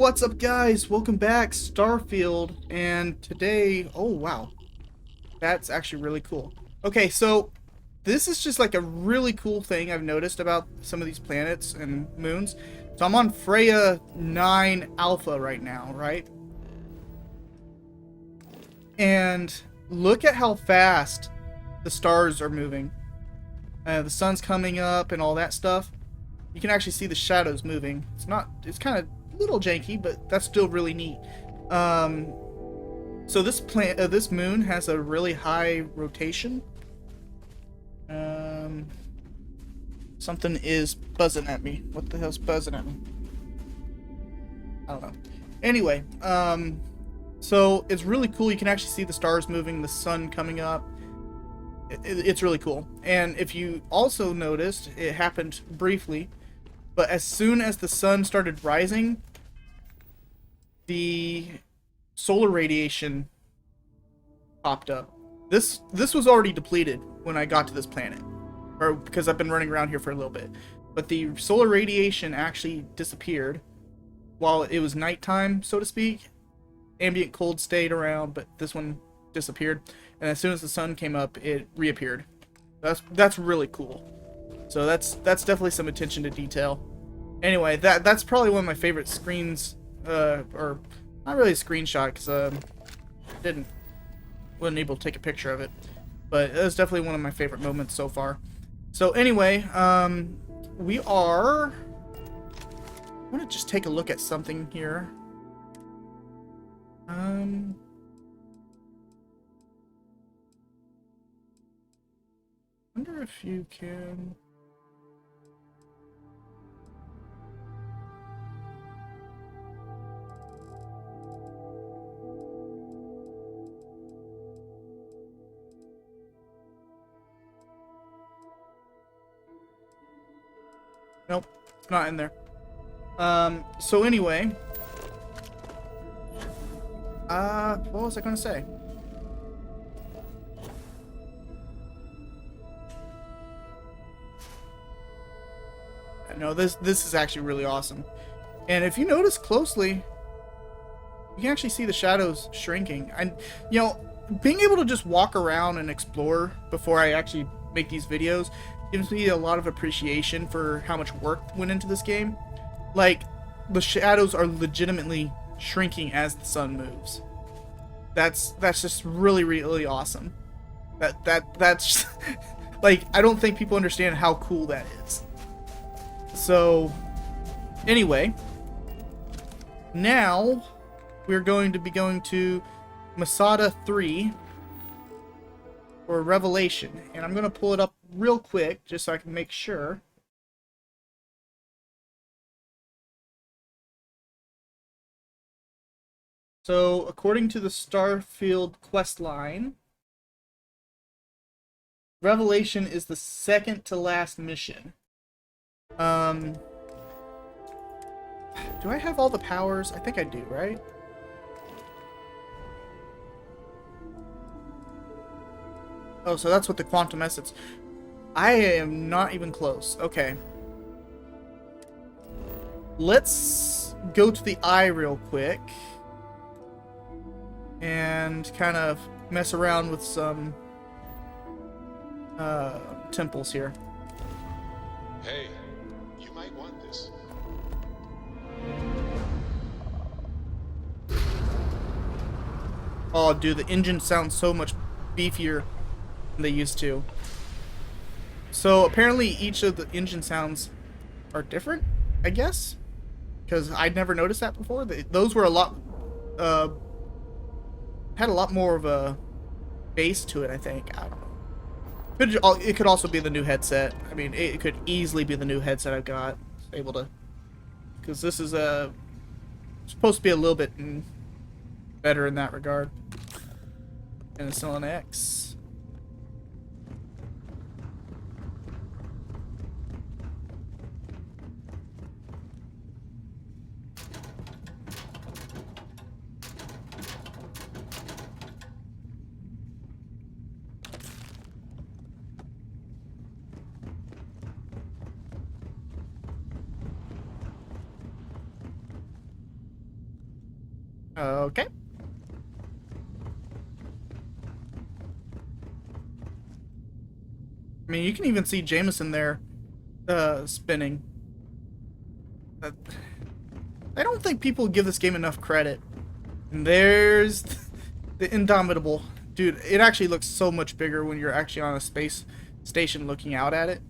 What's up, guys? Welcome back, Starfield, and today, oh wow, that's actually really cool. Okay, so this is just like a really cool thing I've noticed about some of these planets and moons. So I'm on Freya 9 Alpha right now, right? And look at how fast the stars are moving. The sun's coming up and all that stuff. You can actually see the shadows moving. It's kind of a little janky, but that's still really neat. So this moon has a really high rotation. Something is buzzing at me. What the hell's buzzing at me? I don't know. Anyway, so it's really cool. You can actually see the stars moving, the sun coming up. It's really cool. And if you also noticed, it happened briefly, but as soon as the sun started rising, the solar radiation popped up. This was already depleted when I got to this planet, or because I've been running around here for a little bit. But the solar radiation actually disappeared while it was nighttime, so to speak. Ambient cold stayed around, but this one disappeared. And as soon as the sun came up, it reappeared. That's really cool. So that's definitely some attention to detail. Anyway, that's probably one of my favorite screens, or not really a screenshot because wasn't able to take a picture of it, but it was definitely one of my favorite moments so far. So anyway, we are. I want to just take a look at something here. Wonder if you can. Nope, it's not in there. So anyway, what was I gonna say? No, this is actually really awesome. And if you notice closely, you can actually see the shadows shrinking. And, you know, being able to just walk around and explore before I actually make these videos gives me a lot of appreciation for how much work went into this game. Like, the shadows are legitimately shrinking as the sun moves. That's just really, really awesome. That's like, I don't think people understand how cool that is. So, anyway, now we're going to be going to Masada 3 for Revelation, and I'm going to pull it up real quick just so I can make sure. So, according to the Starfield questline, Revelation is the second to last mission. Do I have all the powers? I think I do, right? Oh, so that's what the quantum essence. I am not even close. Okay. Let's go to the eye real quick and kind of mess around with some temples here. Hey, you might want this. Oh, dude, the engine sounds so much beefier than they used to. So apparently each of the engine sounds are different, I guess, because I'd never noticed that before. Those were a lot, had a lot more of a bass to it, I think. I don't know. It could also be the new headset. I mean, it could easily be the new headset I've got. Able to, because this is supposed to be a little bit better in that regard. And it's still an X. Okay. I mean, you can even see Jameson there, spinning. Uh, I don't think people give this game enough credit. And there's the Indomitable. Dude, it actually looks so much bigger when you're actually on a space station looking out at it.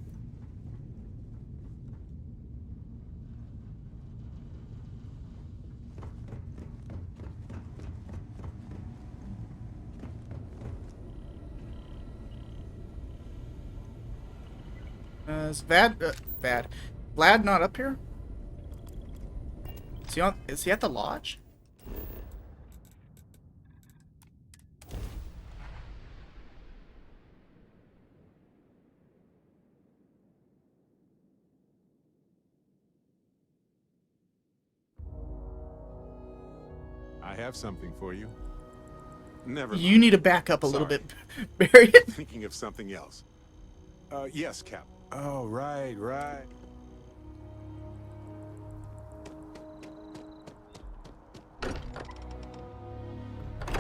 Is Vlad not up here? Is he at the lodge? I have something for you. Never You mind. need to back up a little Sorry. bit, Barry. Thinking of something else. Yes, Cap. Oh, right.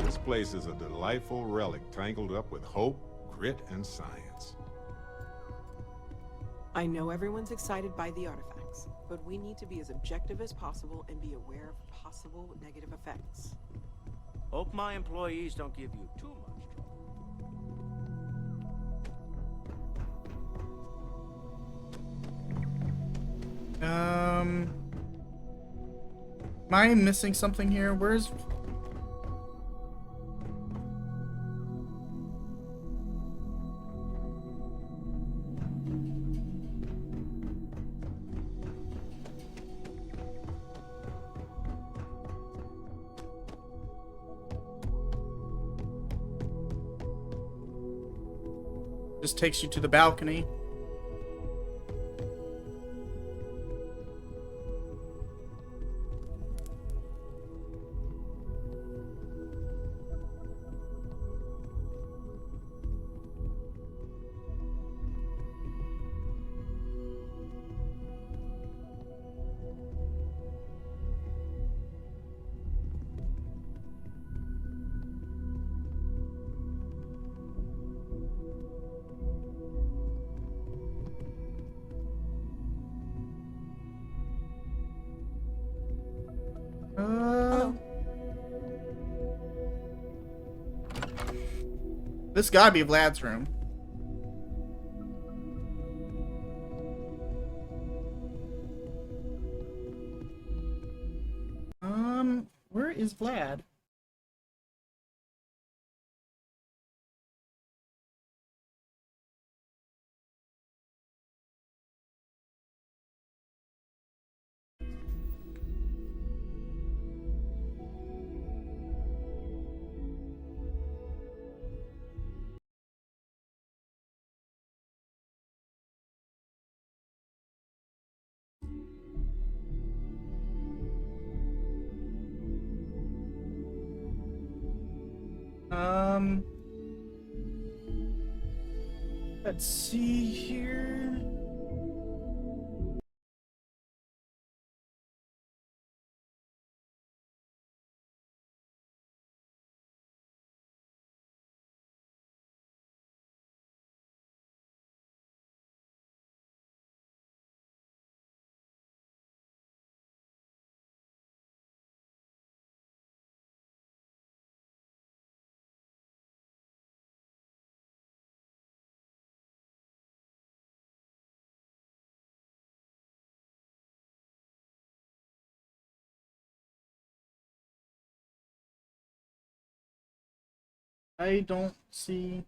This place is a delightful relic tangled up with hope, grit, and science. I know everyone's excited by the artifacts, but we need to be as objective as possible and be aware of possible negative effects. Hope my employees don't give you too much trouble. Am I missing something here? Where's... Just takes you to the balcony. This gotta be Vlad's room. Where is Vlad? Let's see here. I don't see.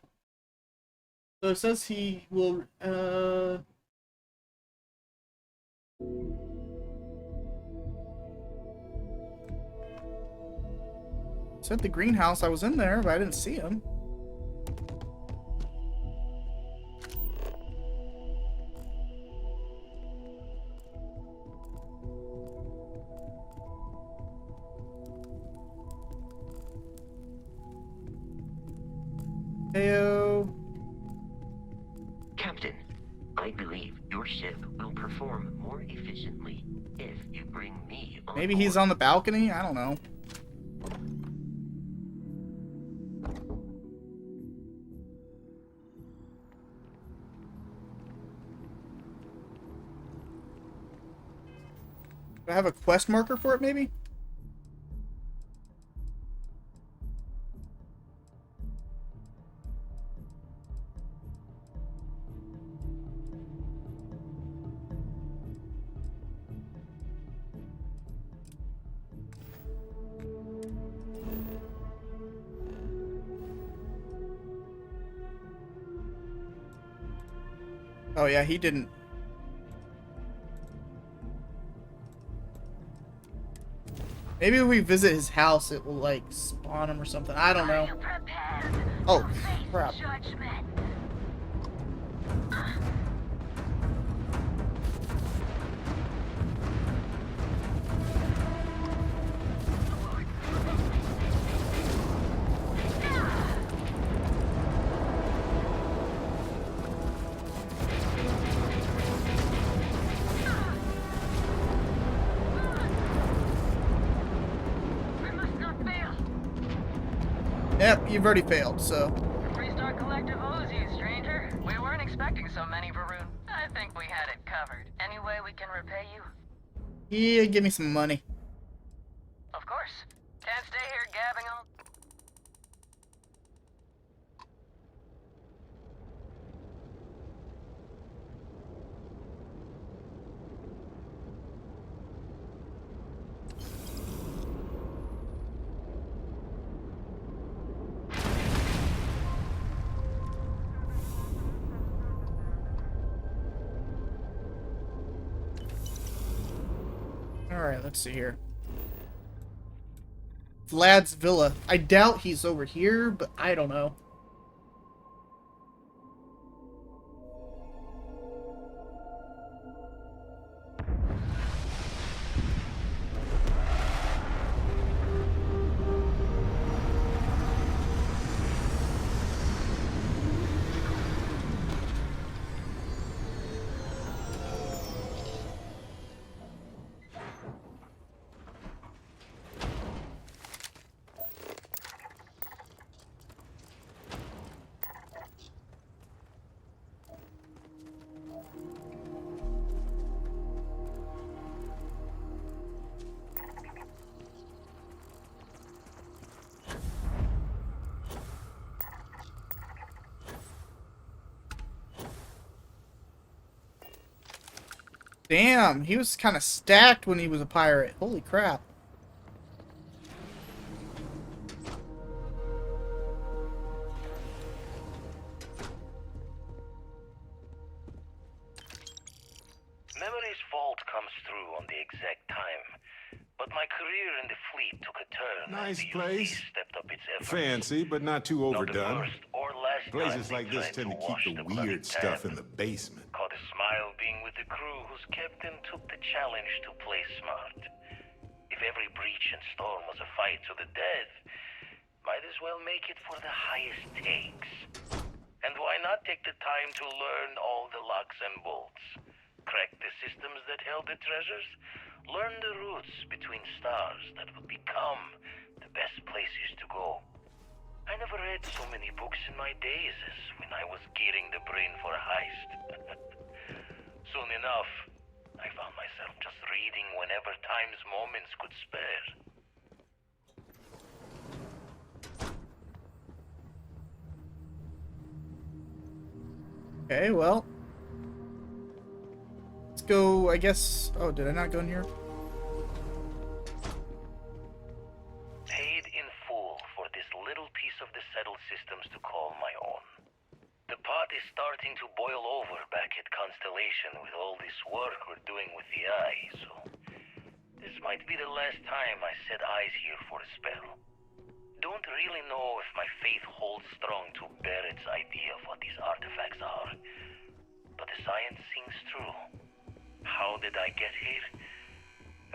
So it says he will, said the greenhouse. I was in there, but I didn't see him. Heyo. Captain, I believe your ship will perform more efficiently if you bring me on Maybe board. he's on the balcony? I don't know. Do I have a quest marker for it, maybe? Oh yeah, he didn't. Maybe if we visit his house, it will like spawn him or something. I don't know. Oh, crap. Yep, you've already failed, so. Restart collective owes you, stranger. We weren't expecting so many, Varun. I think we had it covered. Any way we can repay you? Yeah, give me some money. Of course. Can't stay here gabbing all... Alright, let's see here. Vlad's Villa. I doubt he's over here, but I don't know. Damn, he was kind of stacked when he was a pirate. Holy crap. Memory's fault comes through on the exact time, but my career in the fleet took a turn. Nice as the place. UC stepped up its efforts. Fancy, but not too Not the overdone. first or last Places time like they this tried tend to wash keep the bloody weird stuff tab. in the basement. Caught a smile being with the crew whose captain took the challenge to play smart. If every breach and storm was a fight to the death, might as well make it for the highest stakes. And why not take the time to learn all the locks and bolts? Crack the systems that held the treasures? Learn the routes between stars that would become the best places to go. I never read so many books in my days as when I was gearing the brain for a heist. Soon enough, I found myself just reading whenever time's moments could spare. Okay, well. Let's go, I guess. Oh, did I not go in here? Paid in full for this little piece of the settled systems to call my own. The pot is starting to boil over back at Constellation with all this work we're doing with the eye, so this might be the last time I set eyes here for a spell. Don't really know if my faith holds strong to Barrett's idea of what these artifacts are, but the science sings true. How did I get here?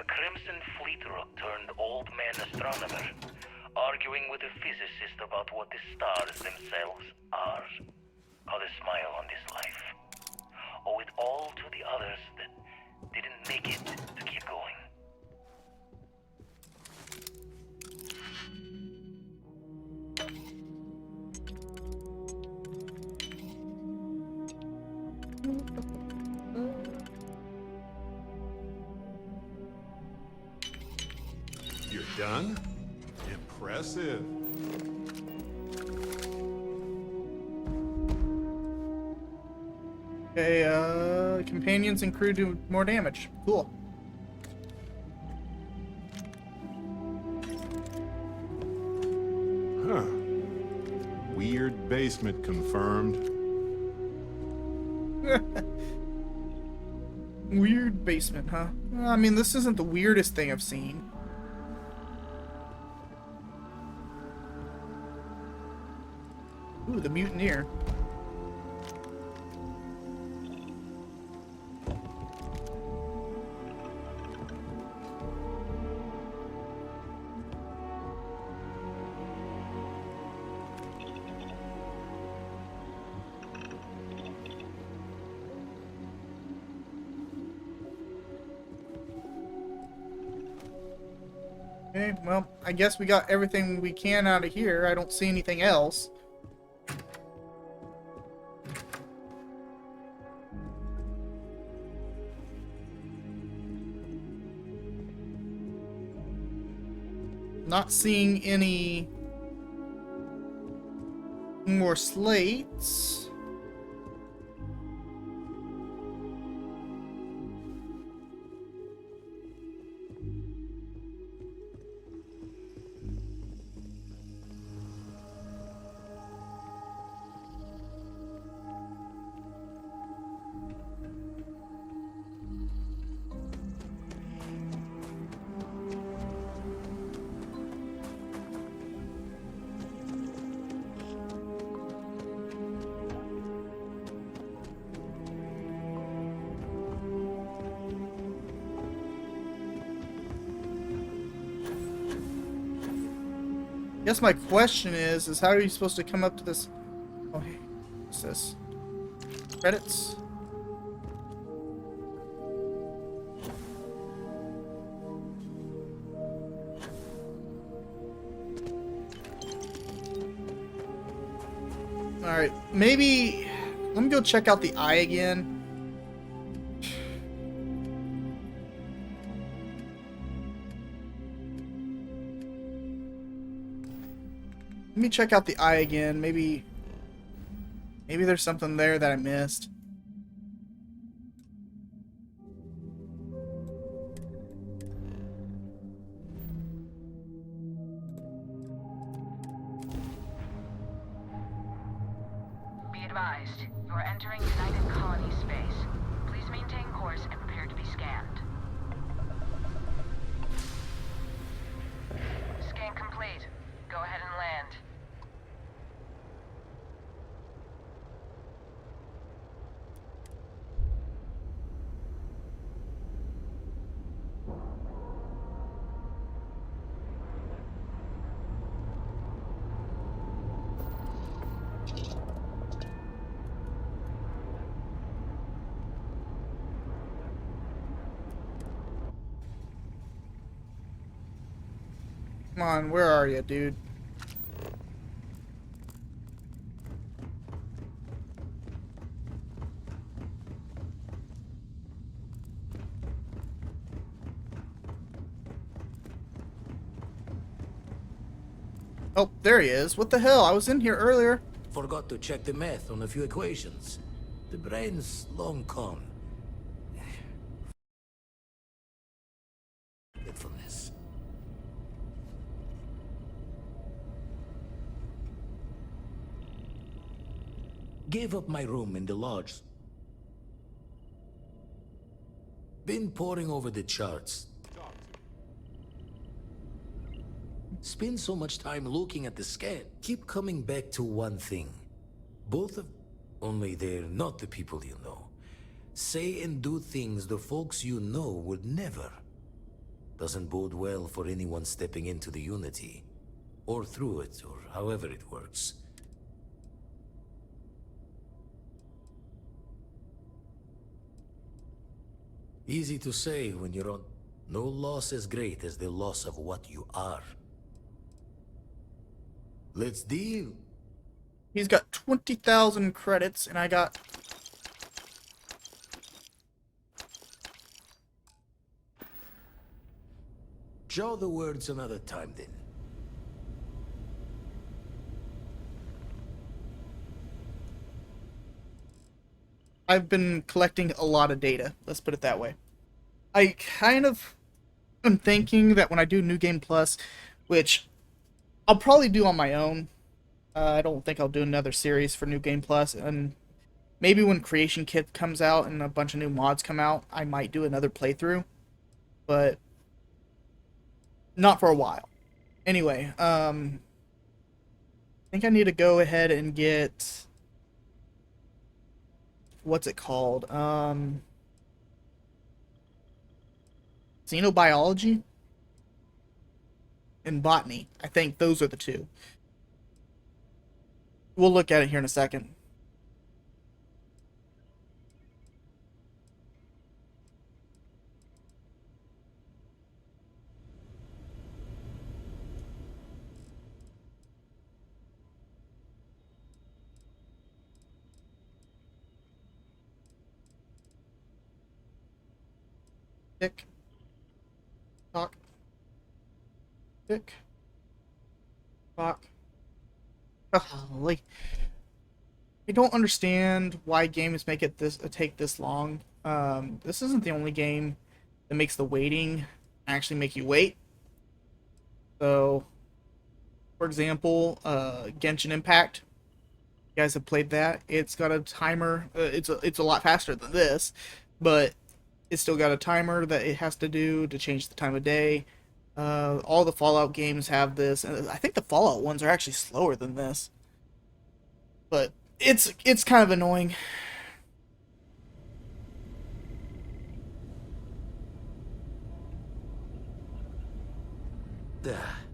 A Crimson Fleet rook turned old man astronomer, arguing with a physicist about what the stars themselves are. Caught a smile on this life. Owe it all to the others that didn't make it to keep going. Done? Impressive. Okay, companions and crew do more damage. Cool. Huh. Weird basement confirmed. Weird basement, huh? Well, I mean, this isn't the weirdest thing I've seen. Ooh, the mutineer. Okay, well, I guess we got everything we can out of here. I don't see anything else. Not seeing any more slates. I guess my question is how are you supposed to come up to this? Oh, hey, what's this? Credits? Alright, maybe... Let me go check out the eye again. Let me check out the eye again. Maybe there's something there that I missed. Be advised, you are entering United Colony space. Please maintain course and prepare to be scanned. Scan complete. Go ahead and land. Come on, where are you, dude? Oh, there he is. What the hell? I was in here earlier. Forgot to check the math on a few equations. The brain's long gone. Forgetfulness. Gave up my room in the lodge. Been poring over the charts. Spend so much time looking at the scan. Keep coming back to one thing. Both of... Only they're not the people you know. Say and do things the folks you know would never. Doesn't bode well for anyone stepping into the Unity. Or through it, or however it works. Easy to say when you're on... No loss as great as the loss of what you are. Let's deal. He's got 20,000 credits, and I got... Jaw the words another time then. I've been collecting a lot of data. Let's put it that way. I kind of am thinking that when I do New Game Plus, which I'll probably do on my own. I don't think I'll do another series for New Game Plus, and maybe when Creation Kit comes out and a bunch of new mods come out, I might do another playthrough, but not for a while. Anyway, I think I need to go ahead and get, what's it called? Xenobiology and botany. I think those are the two. We'll look at it here in a second. Tick. Tock. Tick. Tock. Holy. I don't understand why games make it take this long. This isn't the only game that makes the waiting actually make you wait. So, for example, Genshin Impact. You guys have played that. It's got a timer. It's a lot faster than this, but it's still got a timer that it has to do to change the time of day. All the Fallout games have this, and I think the Fallout ones are actually slower than this. But it's kind of annoying.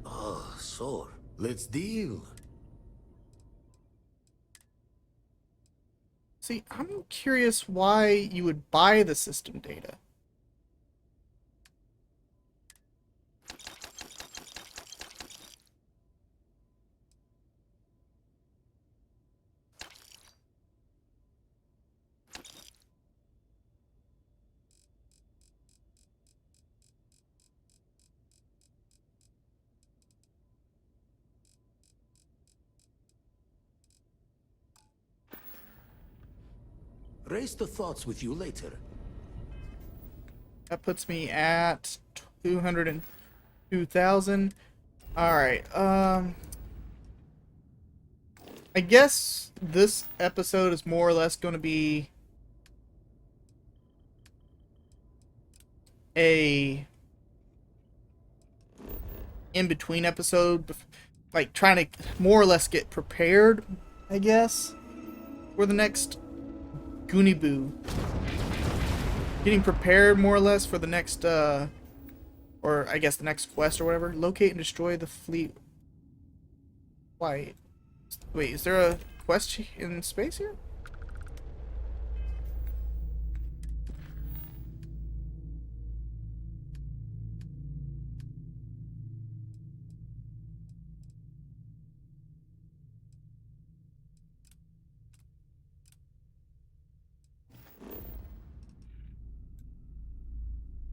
Oh, so let's deal. See, I'm curious why you would buy the system data. Raise the thoughts with you later. That puts me at 202,000. Alright, I guess this episode is more or less going to be a in-between episode, like trying to more or less get prepared, I guess, for the next Goonie Boo. Getting prepared more or less for the next, or I guess the next quest or whatever. Locate and destroy the fleet. Wait, is there a quest in space here?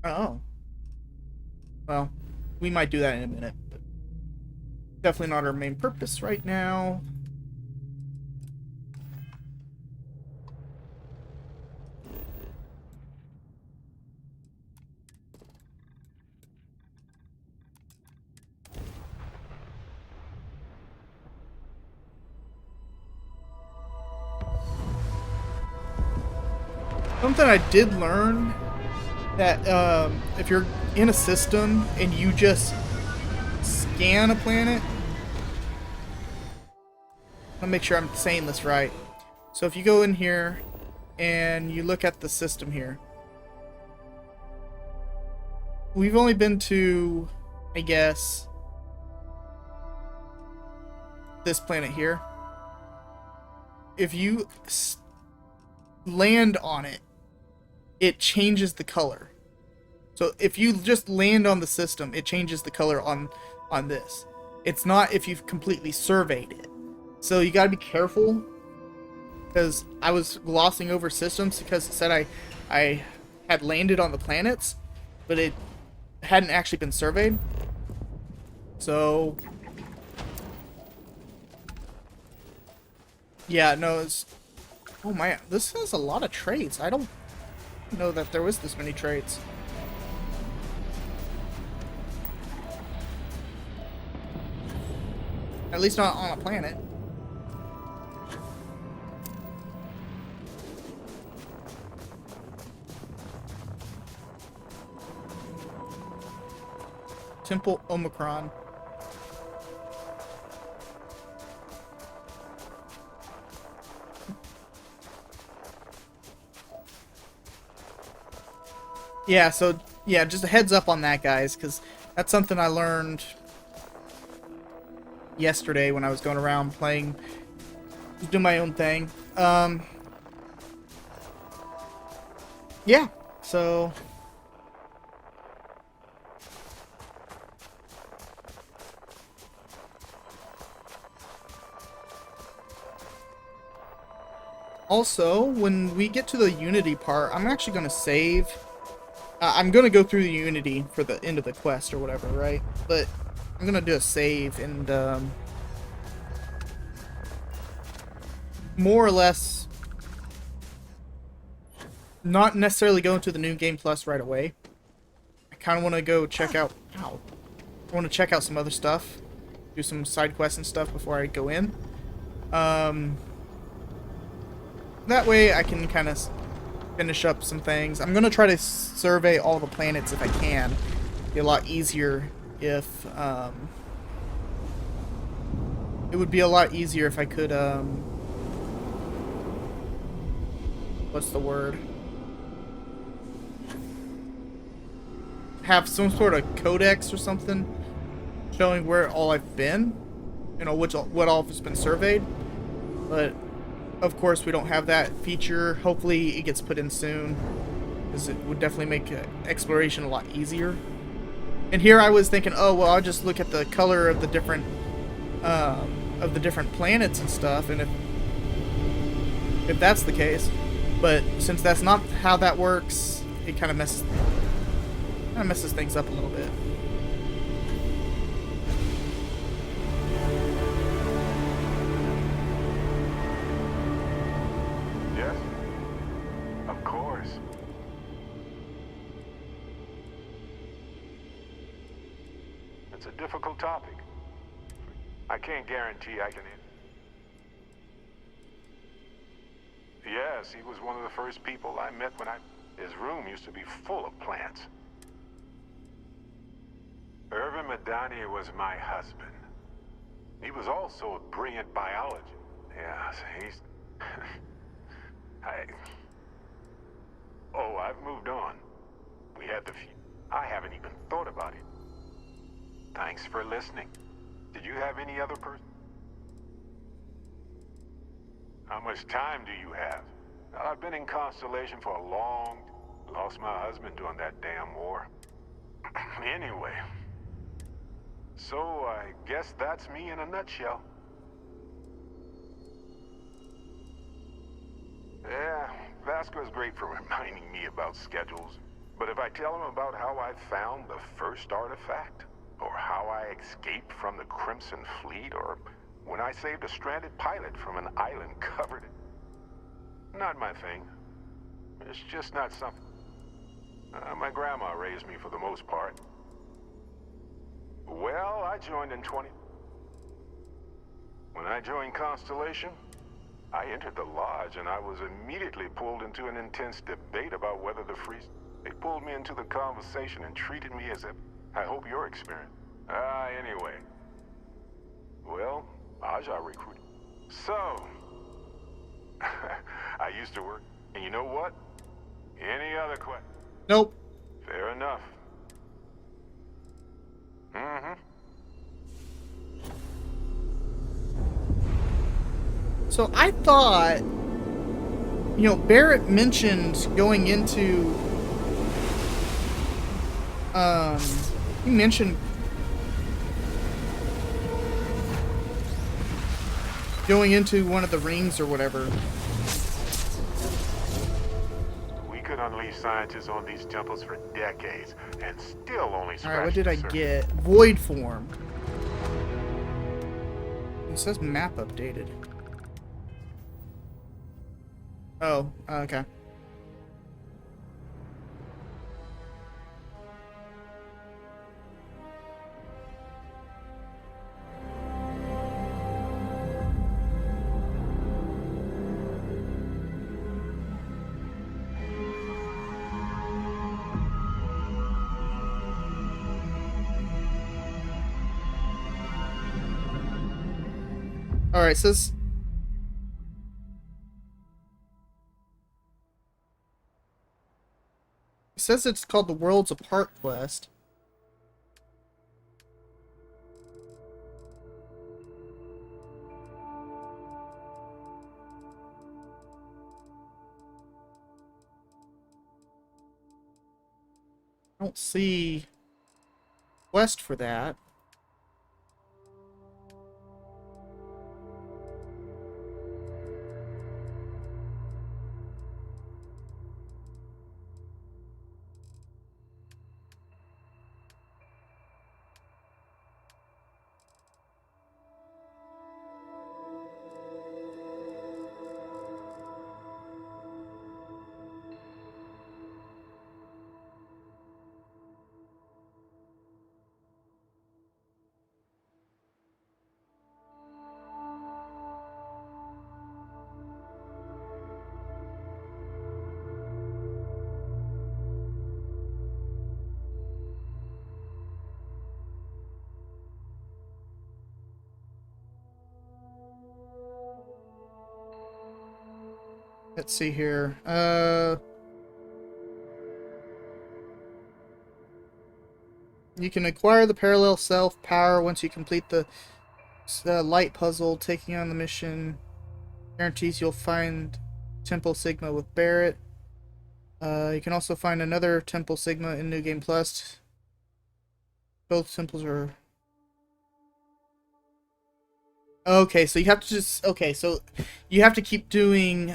Oh. Well, we might do that in a minute, but definitely not our main purpose right now. Something I did learn, that if you're in a system and you just scan a planet, let me make sure I'm saying this right. So if you go in here and you look at the system here, we've only been to, I guess, this planet here. If you land on it, it changes the color. So if you just land on the system, it changes the color on this. It's not if you've completely surveyed it. So you gotta be careful, because I was glossing over systems because it said I had landed on the planets, but it hadn't actually been surveyed. So, yeah, no, it's... Oh man, this has a lot of traits. I don't know that there was this many traits. At least not on a planet. Temple Omicron. Yeah, so, yeah, just a heads up on that, guys, because that's something I learned yesterday when I was going around playing, just doing my own thing. Yeah, so... Also, when we get to the Unity part, I'm actually going to save. I'm going to go through the Unity for the end of the quest or whatever, right? But I'm going to do a save and more or less not necessarily go into the new Game Plus right away. I kind of want to go check out... Ow. I want to check out some other stuff. Do some side quests and stuff before I go in. That way I can kind of finish up some things. I'm going to try to survey all the planets if I can. It'd be a lot easier if... it would be a lot easier if I could... what's the word? Have some sort of codex or something showing where all I've been. You know, what all has been surveyed. But... of course, we don't have that feature. Hopefully, it gets put in soon, because it would definitely make exploration a lot easier. And here I was thinking, oh well, I'll just look at the color of the different planets and stuff, and if that's the case. But since that's not how that works, it kind of messes things up a little bit. It's a difficult topic. I can't guarantee I can... Yes, he was one of the first people I met when his room used to be full of plants. Irvin Madani was my husband. He was also a brilliant biologist. Yes, he's... Oh, I've moved on. We had the... I haven't even thought about it. Thanks for listening. Did you have any other person? How much time do you have? I've been in Constellation for a long... Lost my husband during that damn war. Anyway. So, I guess that's me in a nutshell. Yeah, Vasco's great for reminding me about schedules. But if I tell him about how I found the first artifact, or how I escaped from the Crimson Fleet, or when I saved a stranded pilot from an island covered in... Not my thing. It's just not something... my grandma raised me for the most part. Well, I joined in 20... When I joined Constellation, I entered the lodge and I was immediately pulled into an intense debate about whether the free... They pulled me into the conversation and treated me as if... I hope your experience. Anyway. Well, Aja recruited. So, I used to work. And you know what? Any other question? Nope. Fair enough. So I thought, you know, Barrett mentioned going into, he mentioned going into one of the rings or whatever. We could unleash scientists on these temples for decades and still only scratch Alright, what did the I surface. get? Void form. It says map updated. Oh, okay. Alright, it says it's called the Worlds Apart quest. I don't see quest for that. Let's see here. You can acquire the parallel self power once you complete the light puzzle. Taking on the mission guarantees you'll find Temple Sigma with Barrett. You can also find another Temple Sigma in New Game Plus. Both temples are... Okay, so you have to just... Okay, so you have to keep doing...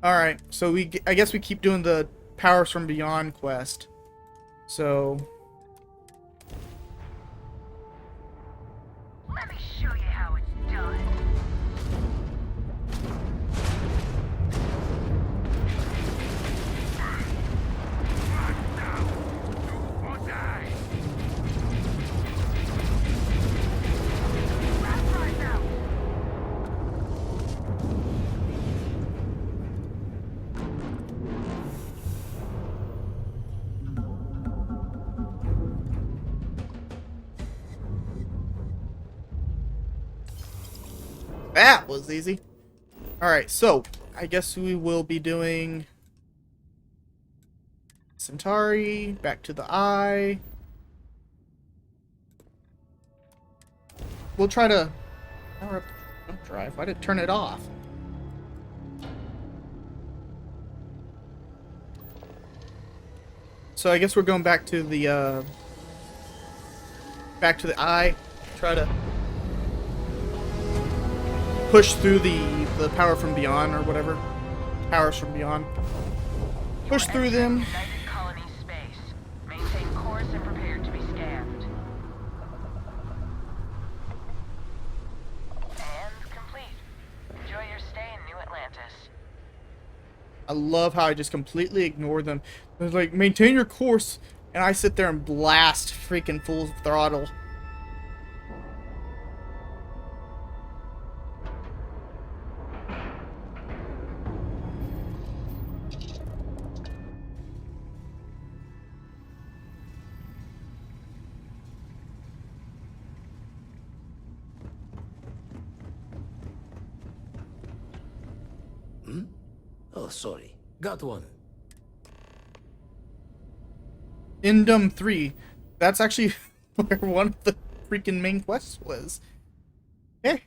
Alright, so I guess we keep doing the Powers from Beyond quest. So... Let me show you how it's done. That was easy. Alright, so I guess we will be doing Centauri, back to the Eye. We'll try to power up the jump drive. Why did it turn it off? So I guess we're going back to the Eye. Try to push through the power from beyond or whatever. Powers from beyond. Push through them. United Colony space. Maintain course and prepare to be scanned. And complete. Enjoy your stay in New Atlantis. I love how I just completely ignore them. It's like, maintain your course, and I sit there and blast freaking full throttle. Oh, sorry. Got one. Indum 3. That's actually where one of the freaking main quests was. Hey.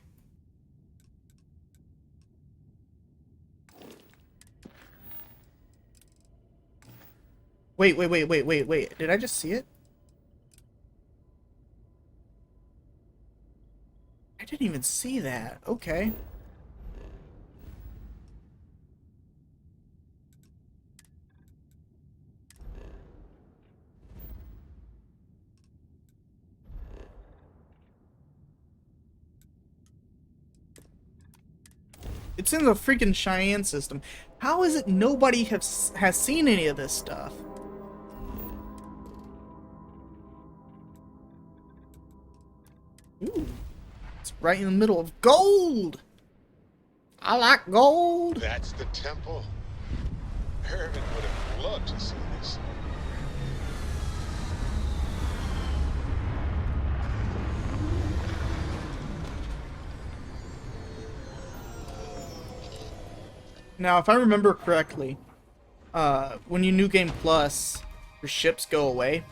Wait. Did I just see it? I didn't even see that. Okay. It's in the freaking Cheyenne system. How is it nobody has seen any of this stuff? Ooh, it's right in the middle of gold. I like gold. That's the temple. Irvin would have loved to see this. Now, if I remember correctly, when you New Game Plus, your ships go away.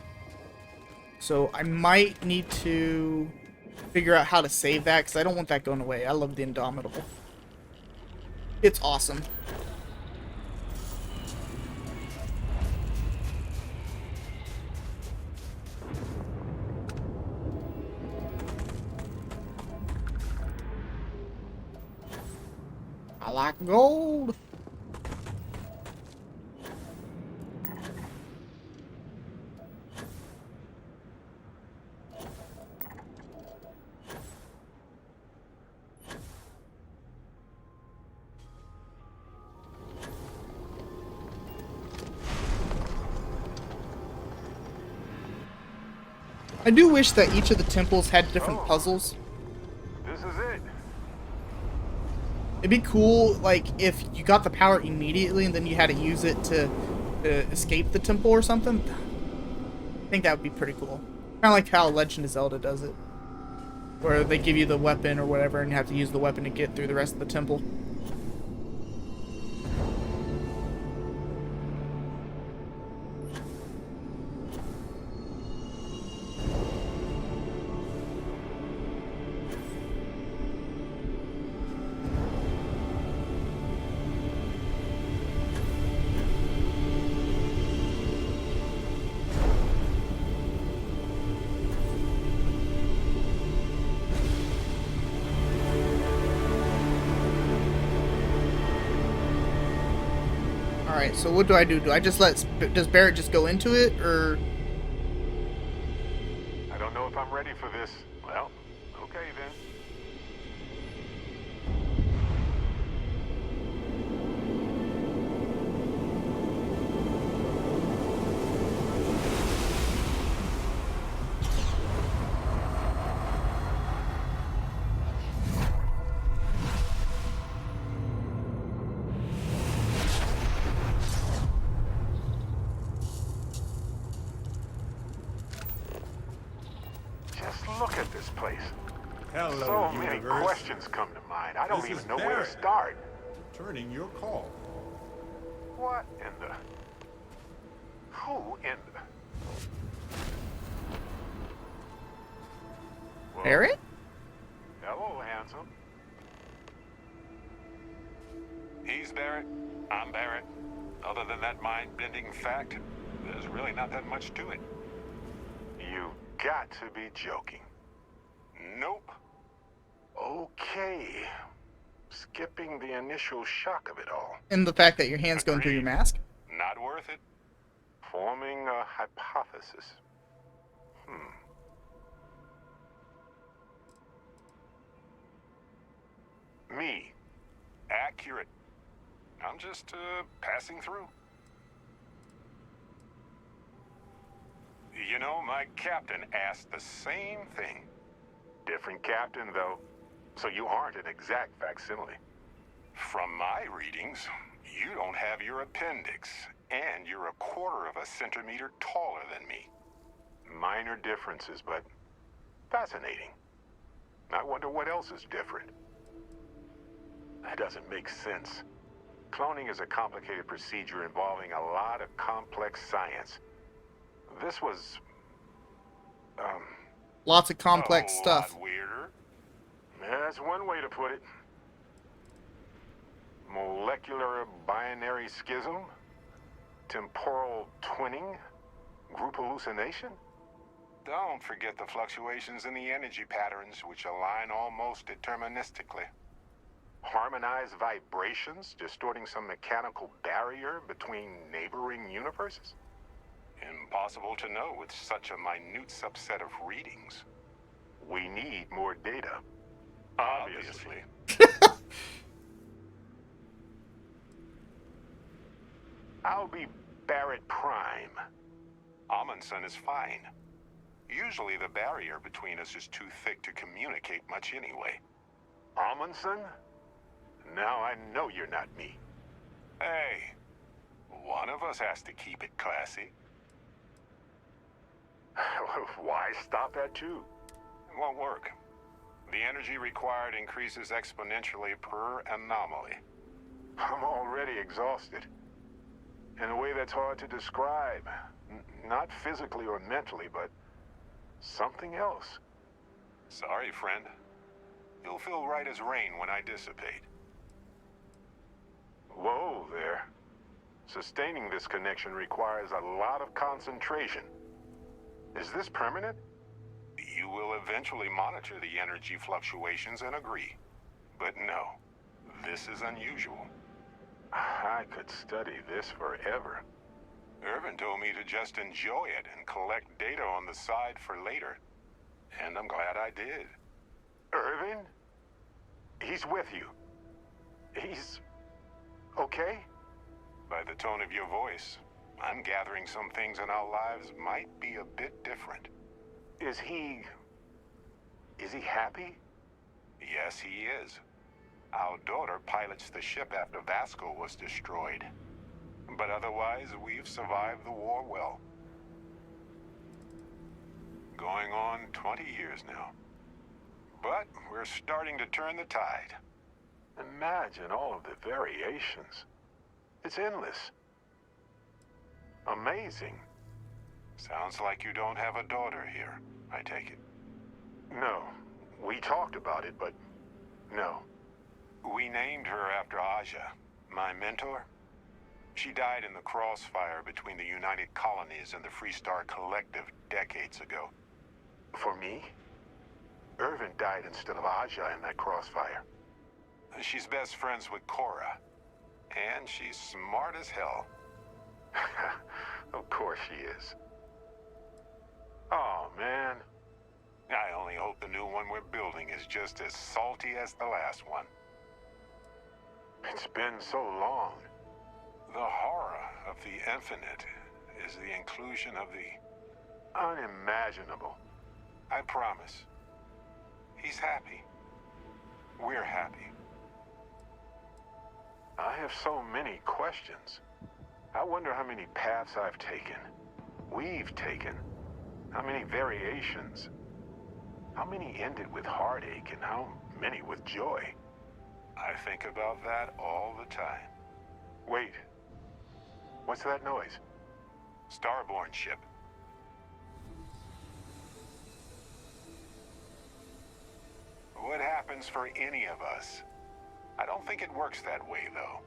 So I might need to figure out how to save that, because I don't want that going away. I love the Indomitable. It's awesome. I like gold. I do wish that each of the temples had different puzzles. This is it. It'd be cool, like, if you got the power immediately and then you had to use it to escape the temple or something. I think that would be pretty cool. Kind of like how Legend of Zelda does it. Where they give you the weapon or whatever and you have to use the weapon to get through the rest of the temple. Alright, so what do I do? Do I just does Barrett just go into it, or? I don't know if I'm ready for this. Well, okay then. Look at this place. Hello, So many universe. questions come to mind. I don't This even is know where to Barrett. start. Returning your call. What in the... Who in the... Well, Barrett? hello, handsome. He's Barrett. I'm Barrett. Other than that mind-bending fact, there's really not that much to it. You got to be joking. Nope. Okay. Skipping the initial shock of it all. And the fact that your hand's going through your mask? Not worth it. Forming a hypothesis. Me. Accurate. I'm just, passing through. You know, my captain asked the same thing. Different captain, though. So you aren't an exact facsimile. From my readings, you don't have your appendix, and you're a quarter of a centimeter taller than me. Minor differences, but fascinating. I wonder what else is different. That doesn't make sense. Cloning is a complicated procedure involving a lot of complex science. This was... Lots of complex a stuff. lot weirder. That's one way to put it. Molecular binary schism? Temporal twinning? Group hallucination? Don't forget the fluctuations in the energy patterns, which align almost deterministically. Harmonized vibrations, distorting some mechanical barrier between neighboring universes? Impossible to know with such a minute subset of readings. We need more data. Obviously. I'll be Barrett Prime. Amundsen is fine. Usually the barrier between us is too thick to communicate much anyway. Amundsen? Now I know you're not me. Hey, one of us has to keep it classy. Why stop at two? It won't work. The energy required increases exponentially per anomaly. I'm already exhausted. In a way that's hard to describe. Not physically or mentally, but something else. Sorry, friend. You'll feel right as rain when I dissipate. Whoa there. Sustaining this connection requires a lot of concentration. Is this permanent? You will eventually monitor the energy fluctuations and agree. But no, this is unusual. I could study this forever. Irvin told me to just enjoy it and collect data on the side for later. And I'm glad I did. Irvin? He's with you. He's... okay? By the tone of your voice, I'm gathering some things in our lives might be a bit different. Is he happy? Yes, he is. Our daughter pilots the ship after Vasco was destroyed. But otherwise, we've survived the war well. Going on 20 years now. But we're starting to turn the tide. Imagine all of the variations. It's endless. Amazing. Sounds like you don't have a daughter here, I take it. No. We talked about it, but no. We named her after Aja, my mentor. She died in the crossfire between the United Colonies and the Freestar Collective decades ago. For me? Irvin died instead of Aja in that crossfire. She's best friends with Cora. And she's smart as hell. Of course she is. Oh, man. I only hope the new one we're building is just as salty as the last one. It's been so long. The horror of the infinite is the inclusion of the unimaginable. I promise. He's happy. We're happy. I have so many questions. I wonder how many paths I've taken. We've taken. How many variations. How many ended with heartache and how many with joy. I think about that all the time. Wait. What's that noise? Starborn ship. What happens for any of us? I don't think it works that way, though.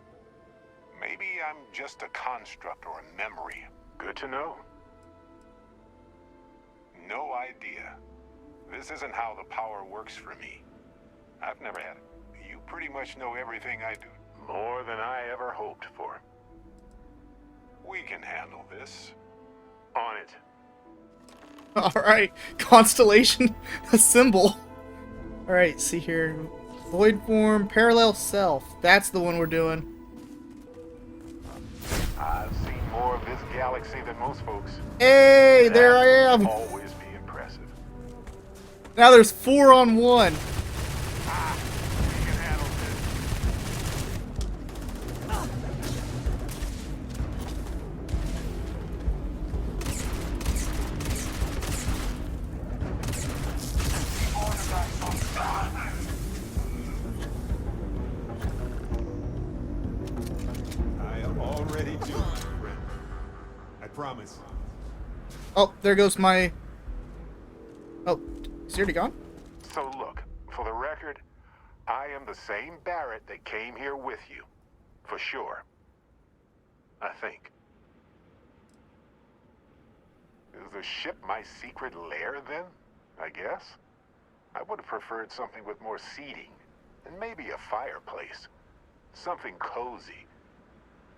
Maybe I'm just a construct or a memory. Good to know. No idea. This isn't how the power works for me. I've never had it. You pretty much know everything I do. More than I ever hoped for. We can handle this. On it. Alright, constellation, a symbol. Alright, see here. Void form, parallel self. That's the one we're doing. I've seen more of this galaxy than most folks. Hey, there I am. Always be impressive. Now there's 4 on 1. We can handle this. I am already doing it, friend. I promise. Oh, there goes my... Oh, is he already gone? So look, for the record, I am the same Barrett that came here with you. For sure. I think. Is the ship my secret lair, then? I guess? I would have preferred something with more seating. And maybe a fireplace. Something cozy.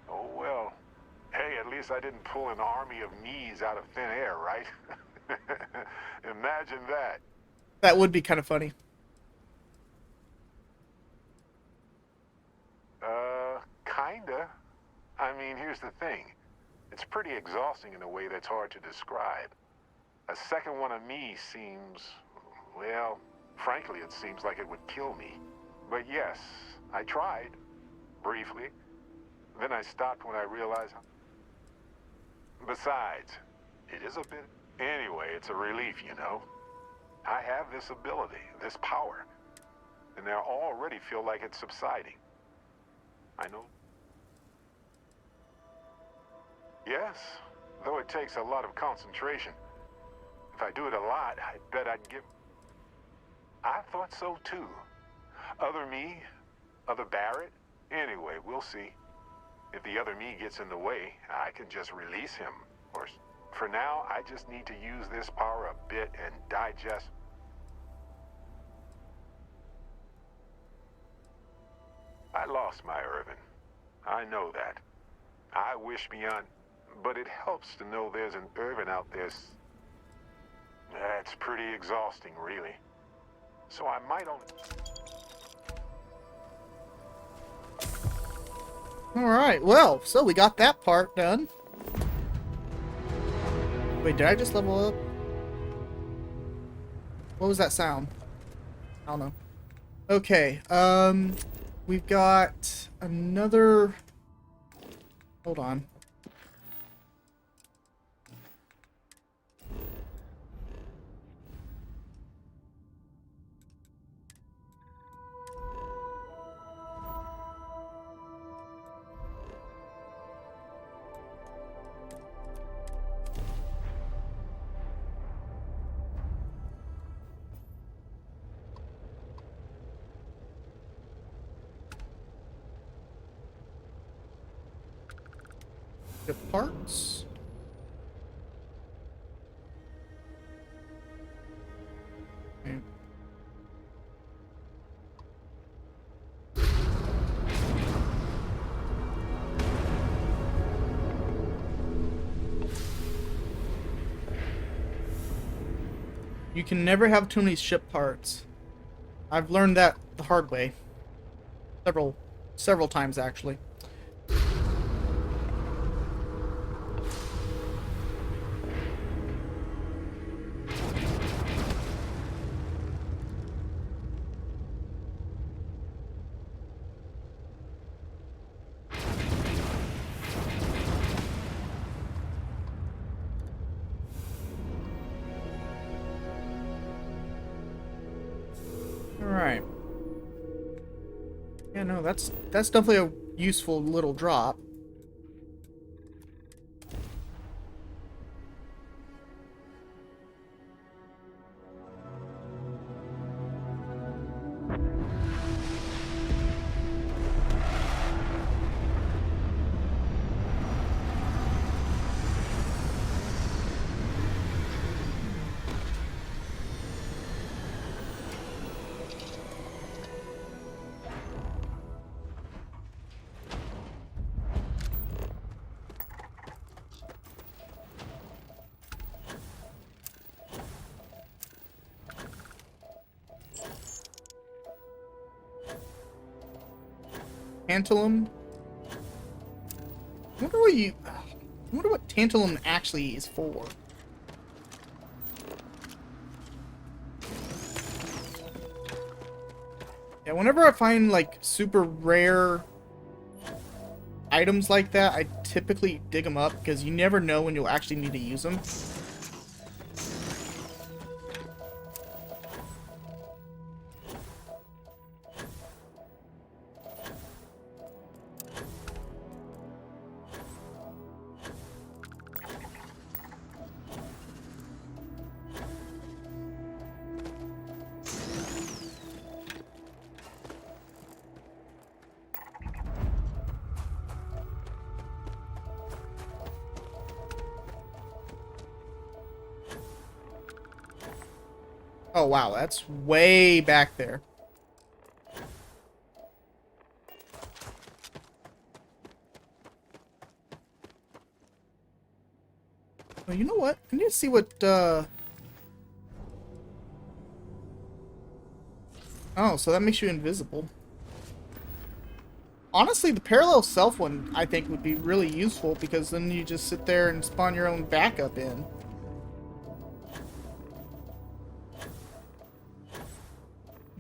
Oh, well. Hey, at least I didn't pull an army of knees out of thin air, right? Imagine that. That would be kind of funny. Kinda. I mean, here's the thing. It's pretty exhausting in a way that's hard to describe. A second one of me seems, well, frankly, it seems like it would kill me. But yes, I tried, briefly. Then I stopped when I realized. Besides, it is a bit. Anyway, it's a relief, you know. I have this ability, this power, and I already feel like it's subsiding. I know. Yes, though it takes a lot of concentration. If I do it a lot, I bet I'd give. I thought so too. Other me, other Barrett. Anyway, we'll see. If the other me gets in the way, I can just release him. Or for now, I just need to use this power a bit and digest. I lost my Irvin. I know that. I wish beyond, but it helps to know there's an Irvin out there. That's pretty exhausting, really. So I might only. Alright, well, so we got that part done. Wait, did I just level up? What was that sound? I don't know. Okay, we've got another... Hold on. The parts. Okay. You can never have too many ship parts. I've learned that the hard way. Several times actually. Alright. Yeah, no, that's definitely a useful little drop. Tantalum. I wonder what tantalum actually is for. Yeah, whenever I find like super rare items like that, I typically dig them up because you never know when you'll actually need to use them. Oh wow, that's way back there. Oh, you know what? I need to see what, Oh, so that makes you invisible. Honestly, the parallel self one, I think, would be really useful, because then you just sit there and spawn your own backup in.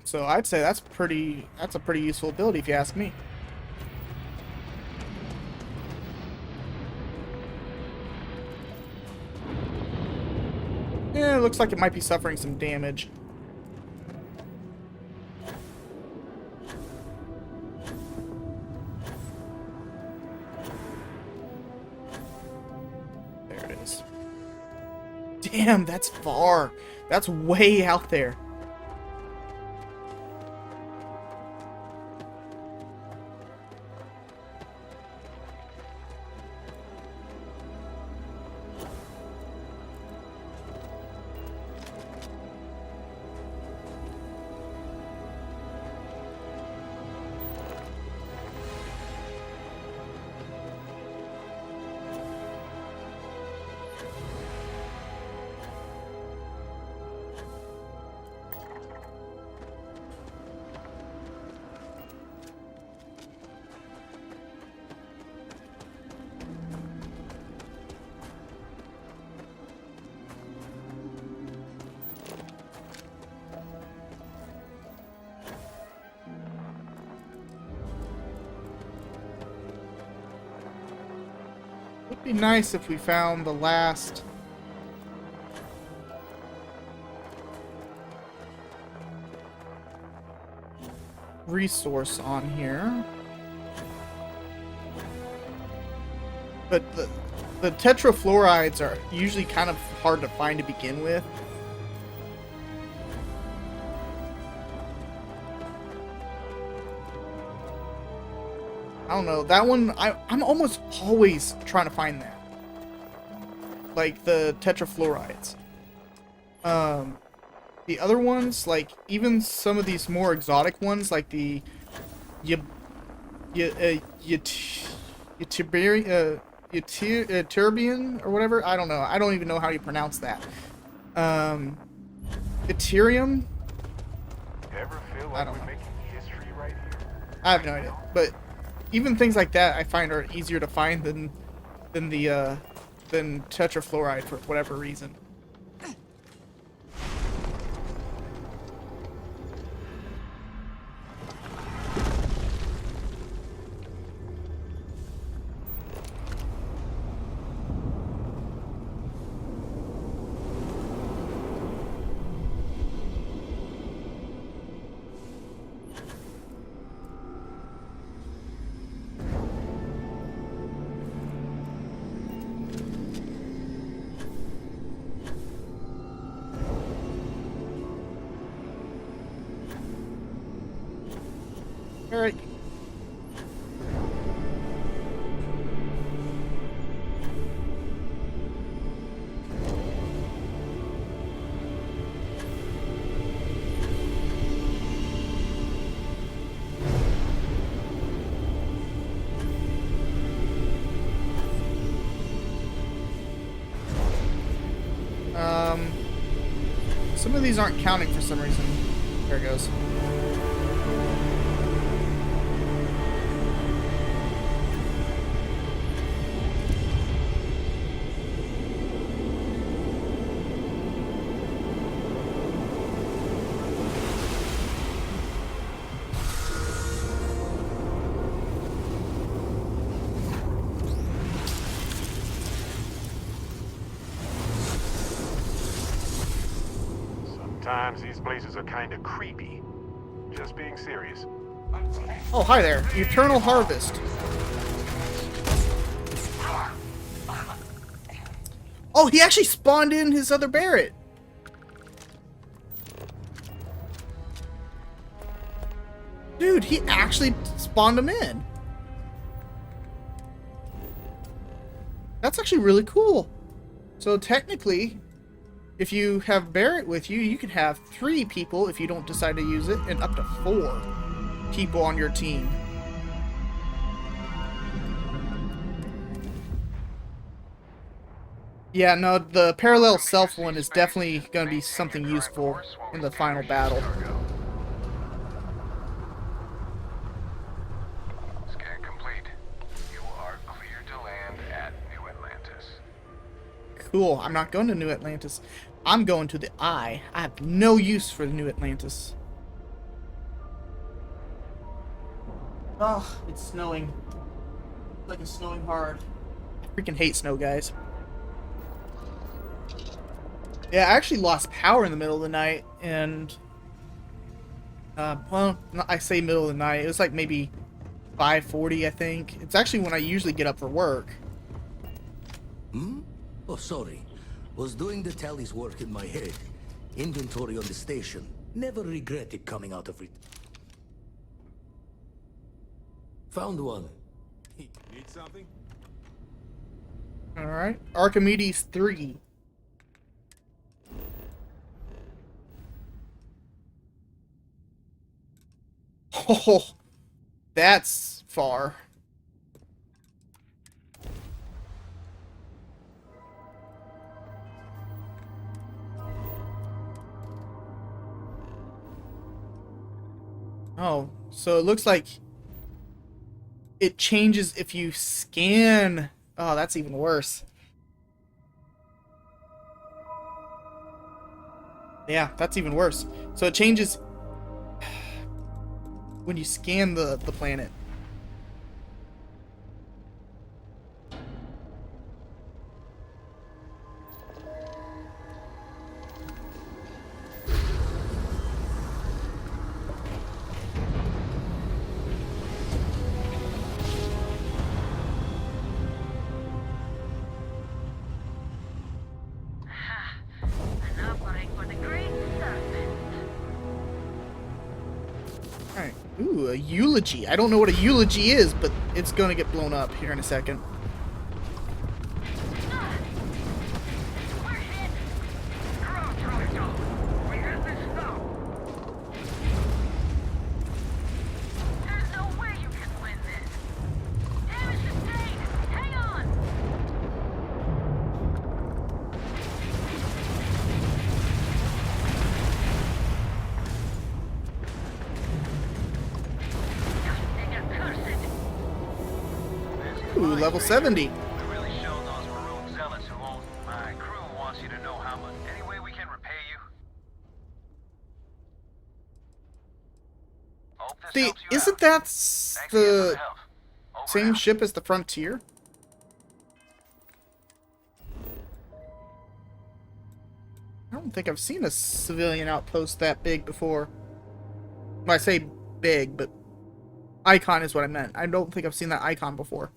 So I'd say that's a pretty useful ability, if you ask me. Yeah, it looks like it might be suffering some damage. There it is. Damn, that's far. That's way out there. It'd be nice if we found the last resource on here. But the tetrafluorides are usually kind of hard to find to begin with. I don't know, that one, I'm almost always trying to find that. Like the tetrafluorides. The other ones, like even some of these more exotic ones, like the Ytterbian or whatever. I don't know. I don't even know how you pronounce that. Ethereum. Ever feel like we're making history right here? I have no idea, but even things like that I find are easier to find than tetrafluoride for whatever reason. Alright. Some of these aren't counting for some reason. There it goes. Sometimes these places are kind of creepy. Just being serious. Oh, hi there. Eternal Harvest. Oh, he actually spawned in his other Barrett. Dude, he actually spawned him in. That's actually really cool. So technically, if you have Barrett with you, you can have 3 people if you don't decide to use it, and up to 4 people on your team. Yeah, no, the parallel self one is definitely going to be something useful in the final battle. cool. I'm not going to New Atlantis. I'm going to the Eye. I have no use for the New Atlantis. Oh, it's snowing. Like it's snowing hard. I freaking hate snow, guys. Yeah, I actually lost power in the middle of the night, and well, I say middle of the night. It was like maybe 5:40, I think. It's actually when I usually get up for work. Hmm? Oh, sorry. Was doing the tally's work in my head. Inventory on the station. Never regretted coming out of it. Found one. Need something? All right, Archimedes 3. Oh, that's far. Oh, so it looks like it changes if you scan. Oh, that's even worse. Yeah, that's even worse. So it changes when you scan the planet. An offering for the great serpent. Alright. Ooh, a eulogy. I don't know what a eulogy is, but it's gonna get blown up here in a second. We're hit. We have this now. There's no way you can win this. Damage sustained. Hang on. Ooh, level 70. We really showed those maroon zealots who own my crew wants you to know how much. Any way we can repay you? Hope this helps you Isn't out. that Thanks again for the the help. Over same now. ship as the Frontier? I don't think I've seen a civilian outpost that big before. Well, I say big, but icon is what I meant. I don't think I've seen that icon before.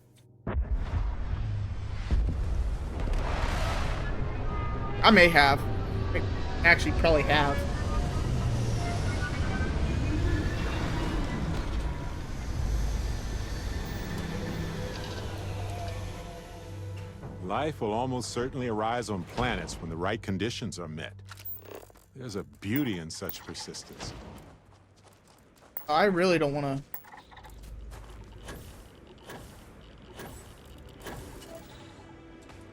I may have. I actually probably have. Life will almost certainly arise on planets when the right conditions are met. There's a beauty in such persistence. I really don't want to.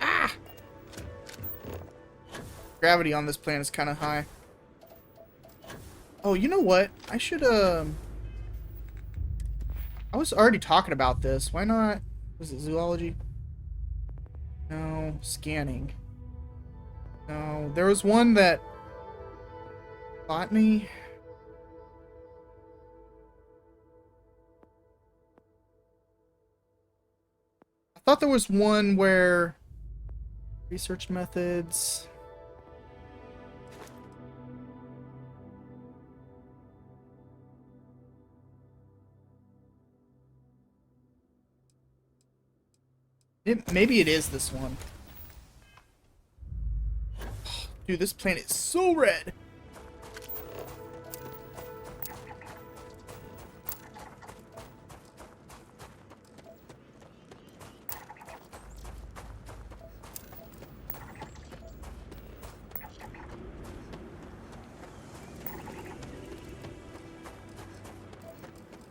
Ah! Gravity on this planet is kind of high. Oh, you know what? I should, I was already talking about this. Why not? Was it zoology? No. Scanning. No. There was one that... Botany? I thought there was one where... Research methods... Maybe it is this one. Dude, this planet is so red.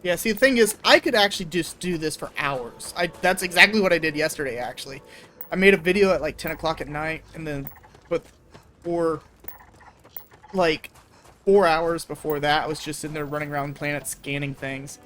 Yeah, see, the thing is, I could actually just do this for hours. That's exactly what I did yesterday, actually. I made a video at like 10 o'clock at night, and then for 4 hours before that, I was just sitting there running around the planet scanning things.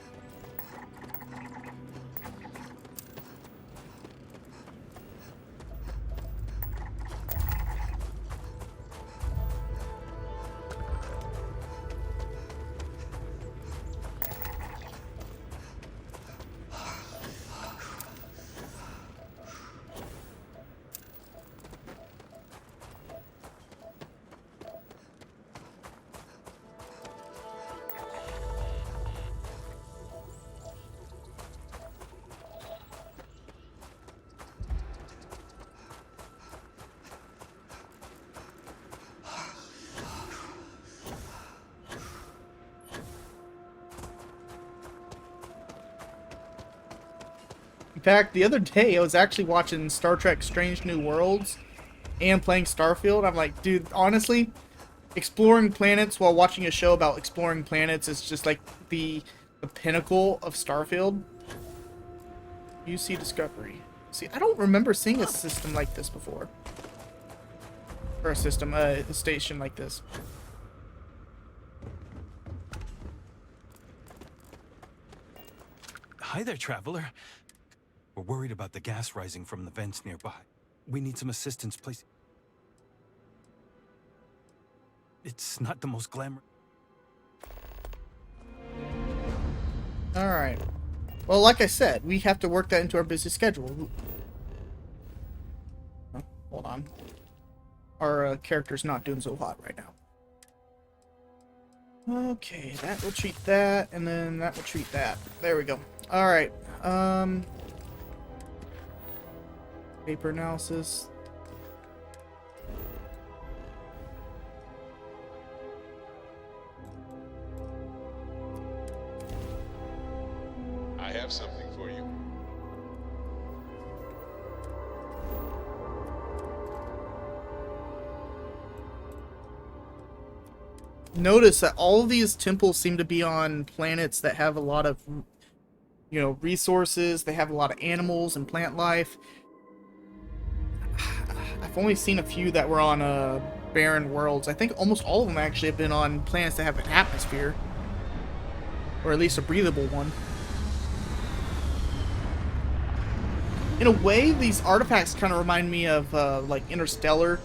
In fact, the other day I was actually watching Star Trek Strange New Worlds and playing Starfield. I'm like, dude, honestly, exploring planets while watching a show about exploring planets is just like the pinnacle of Starfield. UC Discovery. See, I don't remember seeing a system like this before. Or a station like this. Hi there, traveler. We're worried about the gas rising from the vents nearby. We need some assistance, please. It's not the most glamorous. Alright. Well, like I said, we have to work that into our busy schedule. Oh, hold on. Our character's not doing so hot right now. Okay, that will treat that, and then that will treat that. There we go. Alright. Paper analysis. I have something for you. Notice that all of these temples seem to be on planets that have a lot of, you know, resources. They have a lot of animals and plant life. I've only seen a few that were on barren worlds. I think almost all of them actually have been on planets that have an atmosphere, or at least a breathable one. In a way, these artifacts kind of remind me of like Interstellar.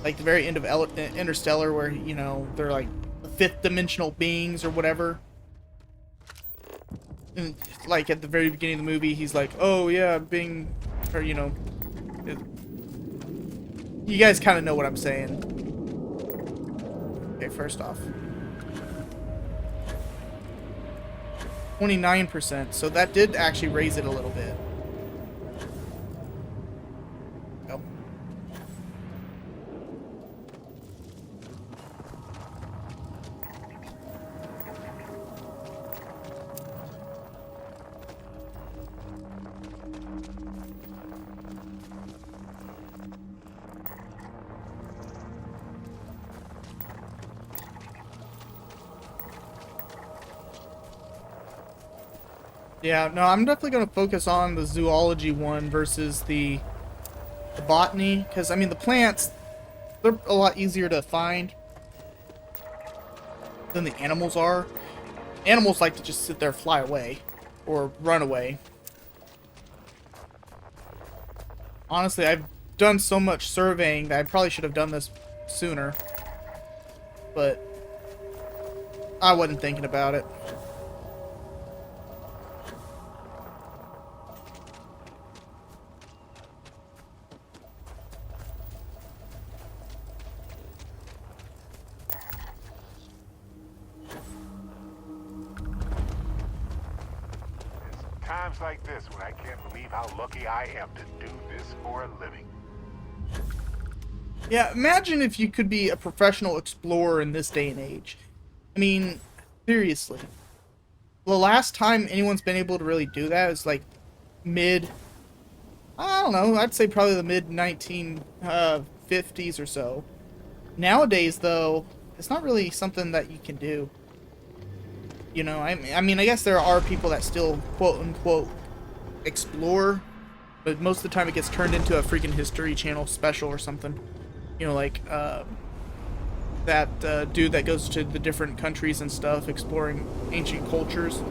Like the very end of Interstellar, where, you know, they're like fifth dimensional beings or whatever. And like at the very beginning of the movie, he's like, "Oh yeah, being," or you know, you guys kind of know what I'm saying. Okay, first off, 29%, so that did actually raise it a little bit. Go. Yeah, no, I'm definitely going to focus on the zoology one versus the botany, because, I mean, the plants, they're a lot easier to find than the animals are. Animals like to just sit there, fly away, or run away. Honestly, I've done so much surveying that I probably should have done this sooner, but I wasn't thinking about it. Times like this when I can't believe how lucky I am to do this for a living. Yeah, imagine if you could be a professional explorer in this day and age. I mean, seriously. The last time anyone's been able to really do that is like I don't know, I'd say probably the mid 1950s or so. Nowadays, though, it's not really something that you can do. You know, I mean, I guess there are people that still quote-unquote explore, but most of the time it gets turned into a freaking History Channel special or something. You know, like, that dude that goes to the different countries and stuff, exploring ancient cultures.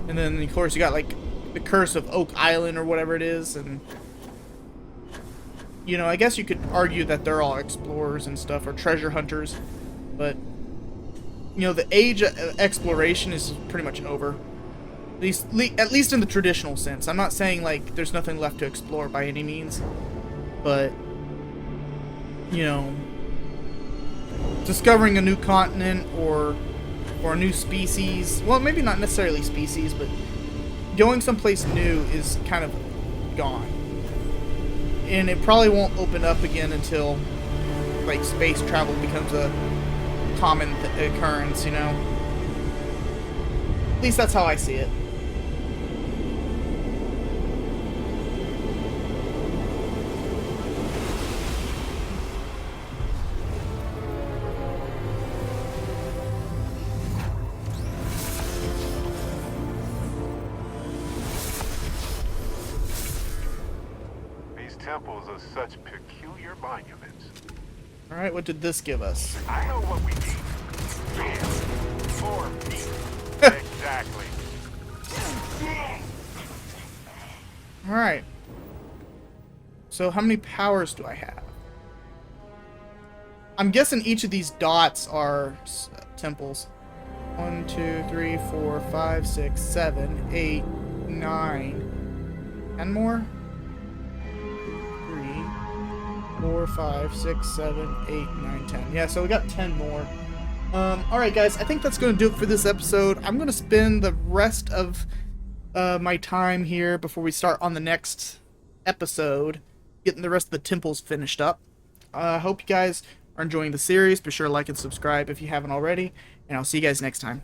And then, of course, you got, like, the Curse of Oak Island or whatever it is, and... You know, I guess you could argue that they're all explorers and stuff, or treasure hunters, but... You know, the age of exploration is pretty much over. At least in the traditional sense. I'm not saying, like, there's nothing left to explore by any means. But, you know, discovering a new continent or a new species. Well, maybe not necessarily species, but going someplace new is kind of gone. And it probably won't open up again until, like, space travel becomes a common occurrence, you know? At least that's how I see it. temples of such peculiar monuments. Alright, what did this give us? I know what we need. Bam. More meat. Exactly. Alright. So how many powers do I have? I'm guessing each of these dots are temples. 1, 2, 3, 4, 5, 6, 7, 8, 9. 10 more? 3, 4, 5, 6, 7, 8, 9, 10. Yeah, so we got 10 more. Alright guys, I think that's going to do it for this episode. I'm going to spend the rest of my time here before we start on the next episode, getting the rest of the temples finished up. I hope you guys are enjoying the series. Be sure to like and subscribe if you haven't already, and I'll see you guys next time.